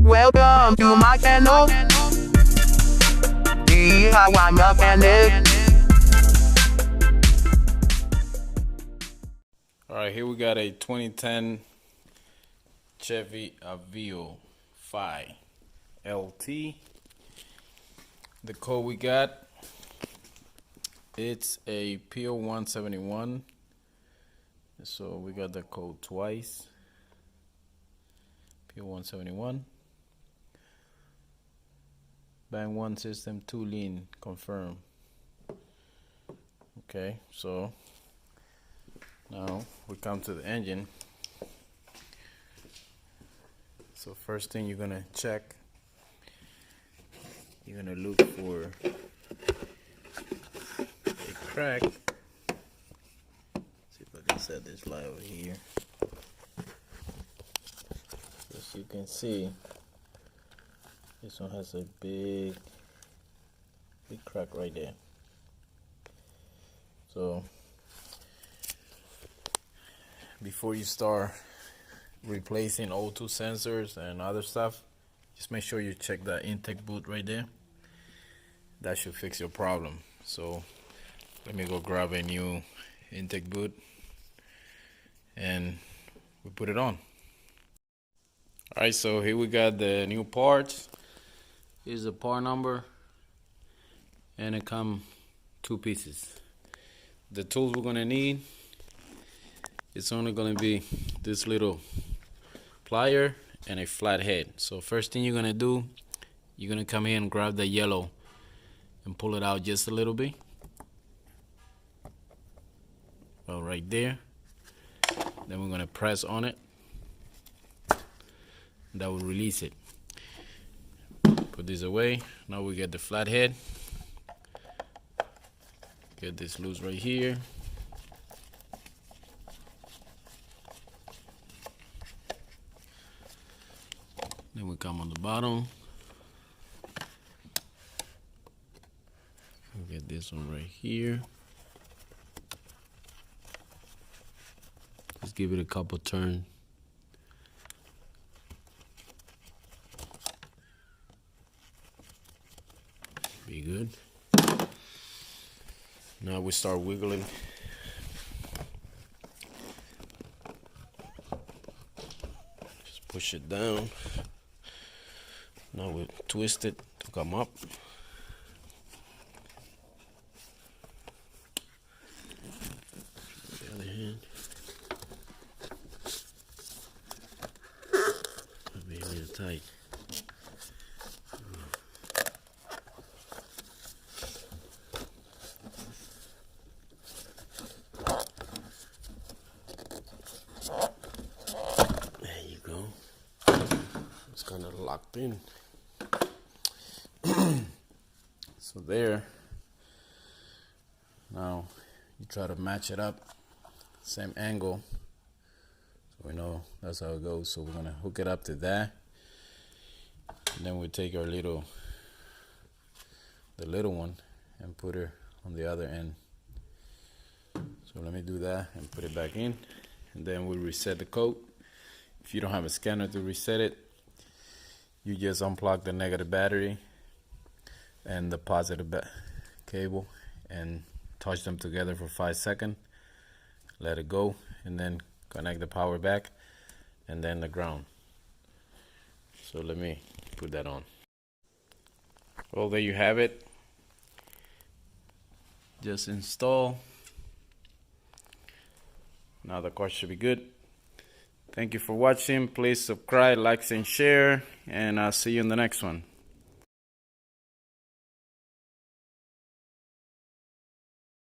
Welcome to my channel. See how I'm a mechanic. Alright, here we got a 2010 Chevy Aveo LT. The code we got, it's a P0171. So we got the code twice. P0171. Bang 1 system 2 lean confirm. Okay, so now we come to the engine. So first thing you're gonna check, you're gonna look for a crack. See if I can set this light over here. As you can see, this one has a big crack right there. So before you start replacing O2 sensors and other stuff, just make sure you check that intake boot right there. That should fix your problem. So let me go grab a new intake boot and we put it on. Alright, so here we got the new parts. Here's the part number, and it comes 2 pieces. The tools we're gonna need, it's only gonna be this little plier and a flat head. So first thing you're gonna do, you're gonna come here and grab the yellow and pull it out just a little bit. Well, right there. Then we're gonna press on it. That will release it. Put this away. Now we get the flat head. Get this loose right here. Then we come on the bottom. We get this one right here. Just give it a couple turns. Be good. Now we start wiggling. Just push it down. Now we twist it to come up. The other hand. Be a little tight. Kind of locked in. So there. Now you try to match it up, same angle, so we know that's how it goes. So we're gonna hook it up to that, and then we take our the little one and put her on the other end. So let me do that and put it back in, and then we'll reset the code. If you don't have a scanner to reset it, you just unplug the negative battery and the positive cable and touch them together for 5 seconds. Let it go, and then connect the power back and then the ground. So let me put that on. Well, there you have it. Just install. Now the car should be good. Thank you for watching. Please subscribe, like, and share, and I'll see you in the next one.